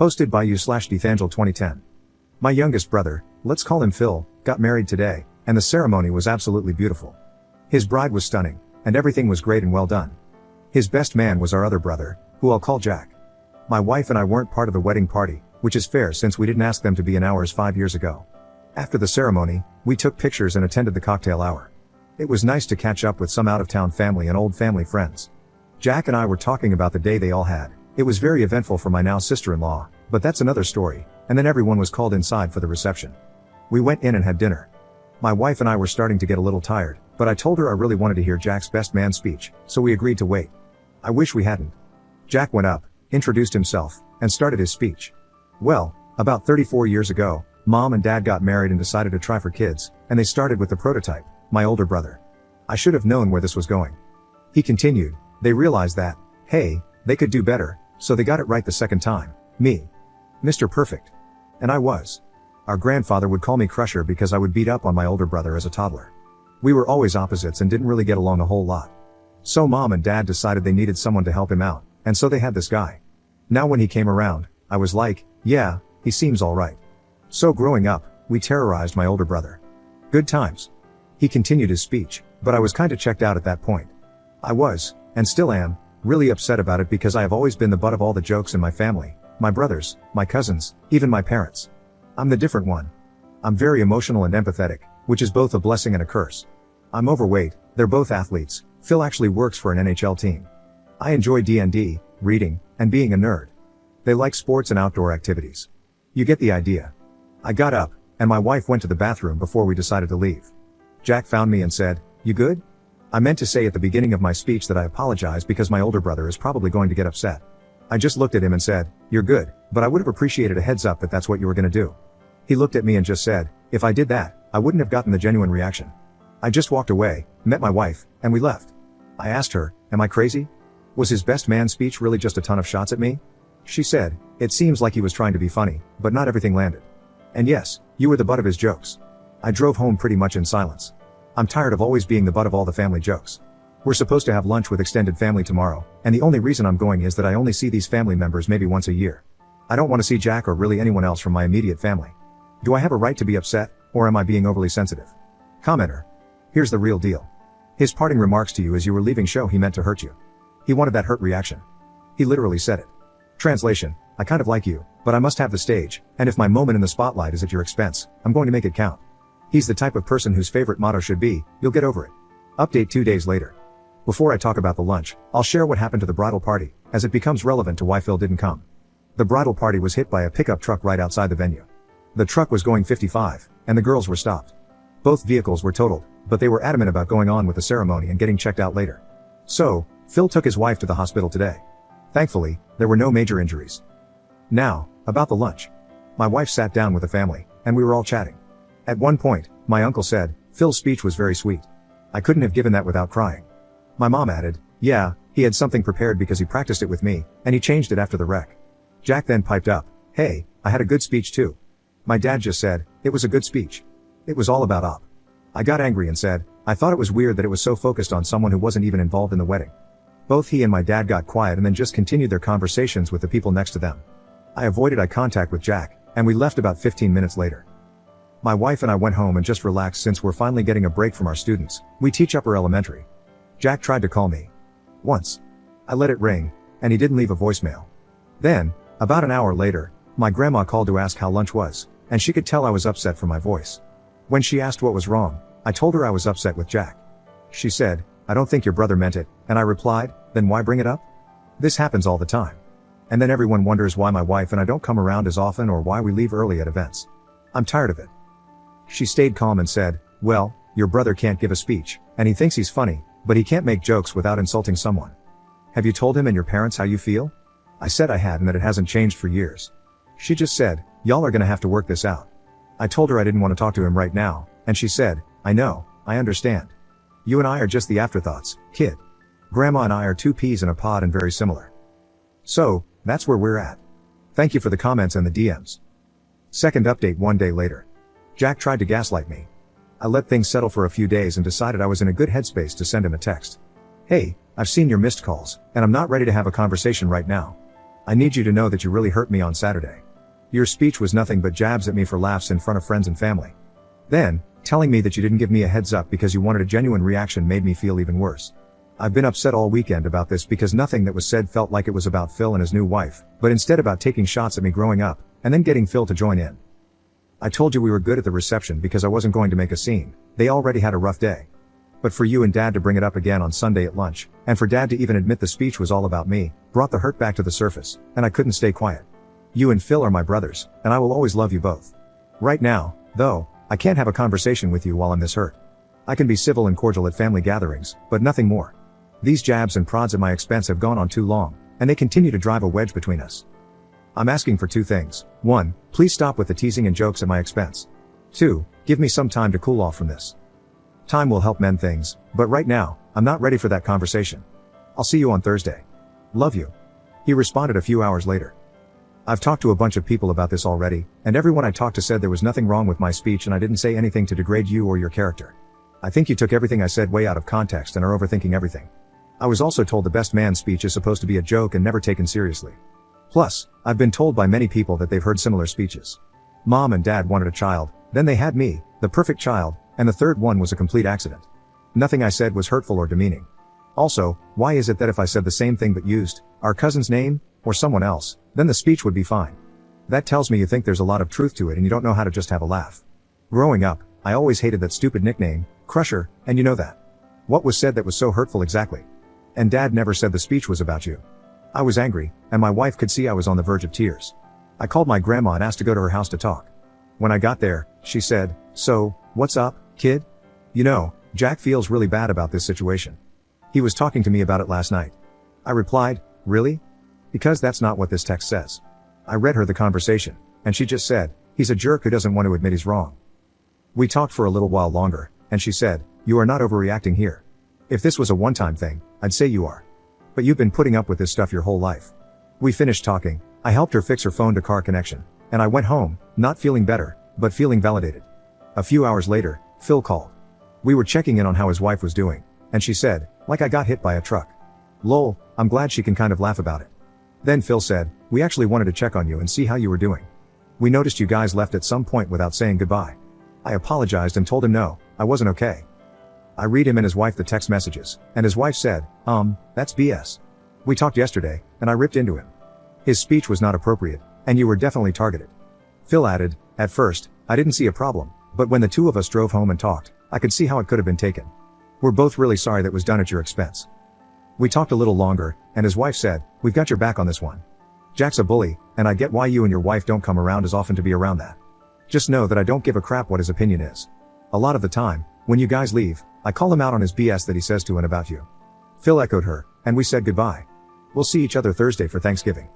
Hosted by you/Dethangel 2010. My youngest brother, let's call him Phil, got married today, and the ceremony was absolutely beautiful. His bride was stunning, and everything was great and well done. His best man was our other brother, who I'll call Jack. My wife and I weren't part of the wedding party, which is fair since we didn't ask them to be in ours 5 years ago. After the ceremony, we took pictures and attended the cocktail hour. It was nice to catch up with some out-of-town family and old family friends. Jack and I were talking about the day they all had. It was very eventful for my now sister-in-law, but that's another story, and then everyone was called inside for the reception. We went in and had dinner. My wife and I were starting to get a little tired, but I told her I really wanted to hear Jack's best man speech, so we agreed to wait. I wish we hadn't. Jack went up, introduced himself, and started his speech. Well, about 34 years ago, Mom and Dad got married and decided to try for kids, and they started with the prototype, my older brother. I should have known where this was going. He continued, they realized that, hey, they could do better, so they got it right the second time, me. Mr. Perfect. And I was. Our grandfather would call me Crusher because I would beat up on my older brother as a toddler. We were always opposites and didn't really get along a whole lot. So Mom and Dad decided they needed someone to help him out, and so they had this guy. Now when he came around, I was like, yeah, he seems alright. So growing up, we terrorized my older brother. Good times. He continued his speech, but I was kinda checked out at that point. I was, and still am, really upset about it because I have always been the butt of all the jokes in my family, my brothers, my cousins, even my parents. I'm the different one. I'm very emotional and empathetic, which is both a blessing and a curse. I'm overweight, they're both athletes, Phil actually works for an NHL team. I enjoy D&D, reading, and being a nerd. They like sports and outdoor activities. You get the idea. I got up, and my wife went to the bathroom before we decided to leave. Jack found me and said, "You good?" I meant to say at the beginning of my speech that I apologize because my older brother is probably going to get upset. I just looked at him and said, "You're good, but I would have appreciated a heads up that that's what you were gonna do." He looked at me and just said, "If I did that, I wouldn't have gotten the genuine reaction." I just walked away, met my wife, and we left. I asked her, "Am I crazy? Was his best man speech really just a ton of shots at me?" She said, "It seems like he was trying to be funny, but not everything landed. And yes, you were the butt of his jokes." I drove home pretty much in silence. I'm tired of always being the butt of all the family jokes. We're supposed to have lunch with extended family tomorrow, and the only reason I'm going is that I only see these family members maybe once a year. I don't want to see Jack or really anyone else from my immediate family. Do I have a right to be upset, or am I being overly sensitive? Commenter. Here's the real deal. His parting remarks to you as you were leaving show he meant to hurt you. He wanted that hurt reaction. He literally said it. Translation, I kind of like you, but I must have the stage, and if my moment in the spotlight is at your expense, I'm going to make it count. He's the type of person whose favorite motto should be, you'll get over it. Update 2 days later. Before I talk about the lunch, I'll share what happened to the bridal party, as it becomes relevant to why Phil didn't come. The bridal party was hit by a pickup truck right outside the venue. The truck was going 55, and the girls were stopped. Both vehicles were totaled, but they were adamant about going on with the ceremony and getting checked out later. So, Phil took his wife to the hospital today. Thankfully, there were no major injuries. Now, about the lunch. My wife sat down with the family, and we were all chatting. At one point, my uncle said, Phil's speech was very sweet. I couldn't have given that without crying. My mom added, yeah, he had something prepared because he practiced it with me, and he changed it after the wreck. Jack then piped up, hey, I had a good speech too. My dad just said, it was a good speech. It was all about op. I got angry and said, I thought it was weird that it was so focused on someone who wasn't even involved in the wedding. Both he and my dad got quiet and then just continued their conversations with the people next to them. I avoided eye contact with Jack, and we left about 15 minutes later. My wife and I went home and just relaxed since we're finally getting a break from our students. We teach upper elementary. Jack tried to call me. Once. I let it ring, and he didn't leave a voicemail. Then, about an hour later, my grandma called to ask how lunch was, and she could tell I was upset from my voice. When she asked what was wrong, I told her I was upset with Jack. She said, I don't think your brother meant it, and I replied, then why bring it up? This happens all the time. And then everyone wonders why my wife and I don't come around as often or why we leave early at events. I'm tired of it. She stayed calm and said, well, your brother can't give a speech, and he thinks he's funny, but he can't make jokes without insulting someone. Have you told him and your parents how you feel? I said I had and that it hasn't changed for years. She just said, y'all are gonna have to work this out. I told her I didn't want to talk to him right now, and she said, I know, I understand. You and I are just the afterthoughts, kid. Grandma and I are two peas in a pod and very similar. So, that's where we're at. Thank you for the comments and the DMs. Second update 1 day later. Jack tried to gaslight me. I let things settle for a few days and decided I was in a good headspace to send him a text. Hey, I've seen your missed calls, and I'm not ready to have a conversation right now. I need you to know that you really hurt me on Saturday. Your speech was nothing but jabs at me for laughs in front of friends and family. Then, telling me that you didn't give me a heads up because you wanted a genuine reaction made me feel even worse. I've been upset all weekend about this because nothing that was said felt like it was about Phil and his new wife, but instead about taking shots at me growing up, and then getting Phil to join in. I told you we were good at the reception because I wasn't going to make a scene. They already had a rough day. But for you and Dad to bring it up again on Sunday at lunch, and for Dad to even admit the speech was all about me, brought the hurt back to the surface, and I couldn't stay quiet. You and Phil are my brothers, and I will always love you both. Right now, though, I can't have a conversation with you while I'm this hurt. I can be civil and cordial at family gatherings, but nothing more. These jabs and prods at my expense have gone on too long, and they continue to drive a wedge between us. I'm asking for two things. 1, please stop with the teasing and jokes at my expense. 2, give me some time to cool off from this. Time will help mend things, but right now, I'm not ready for that conversation. I'll see you on Thursday. Love you. He responded a few hours later. I've talked to a bunch of people about this already, and everyone I talked to said there was nothing wrong with my speech and I didn't say anything to degrade you or your character. I think you took everything I said way out of context and are overthinking everything. I was also told the best man speech is supposed to be a joke and never taken seriously. Plus, I've been told by many people that they've heard similar speeches. Mom and Dad wanted a child, then they had me, the perfect child, and the third one was a complete accident. Nothing I said was hurtful or demeaning. Also, why is it that if I said the same thing but used our cousin's name, or someone else, then the speech would be fine? That tells me you think there's a lot of truth to it and you don't know how to just have a laugh. Growing up, I always hated that stupid nickname, Crusher, and you know that. What was said that was so hurtful exactly? And Dad never said the speech was about you. I was angry, and my wife could see I was on the verge of tears. I called my grandma and asked to go to her house to talk. When I got there, she said, "So, what's up, kid? You know, Jack feels really bad about this situation. He was talking to me about it last night." I replied, "Really? Because that's not what this text says." I read her the conversation, and she just said, "He's a jerk who doesn't want to admit he's wrong." We talked for a little while longer, and she said, "You are not overreacting here. If this was a one-time thing, I'd say you are. But you've been putting up with this stuff your whole life." We finished talking, I helped her fix her phone to car connection, and I went home, not feeling better, but feeling validated. A few hours later, Phil called. We were checking in on how his wife was doing, and she said, "Like I got hit by a truck." Lol, I'm glad she can kind of laugh about it. Then Phil said, "We actually wanted to check on you and see how you were doing. We noticed you guys left at some point without saying goodbye." I apologized and told him no, I wasn't okay. I read him and his wife the text messages, and his wife said, that's BS. We talked yesterday, and I ripped into him. His speech was not appropriate, and you were definitely targeted. Phil added, "At first, I didn't see a problem, but when the two of us drove home and talked, I could see how it could have been taken. We're both really sorry that was done at your expense." We talked a little longer, and his wife said, "We've got your back on this one. Jack's a bully, and I get why you and your wife don't come around as often to be around that. Just know that I don't give a crap what his opinion is. A lot of the time, when you guys leave, I call him out on his BS that he says to and about you." Phil echoed her, and we said goodbye. "We'll see each other Thursday for Thanksgiving."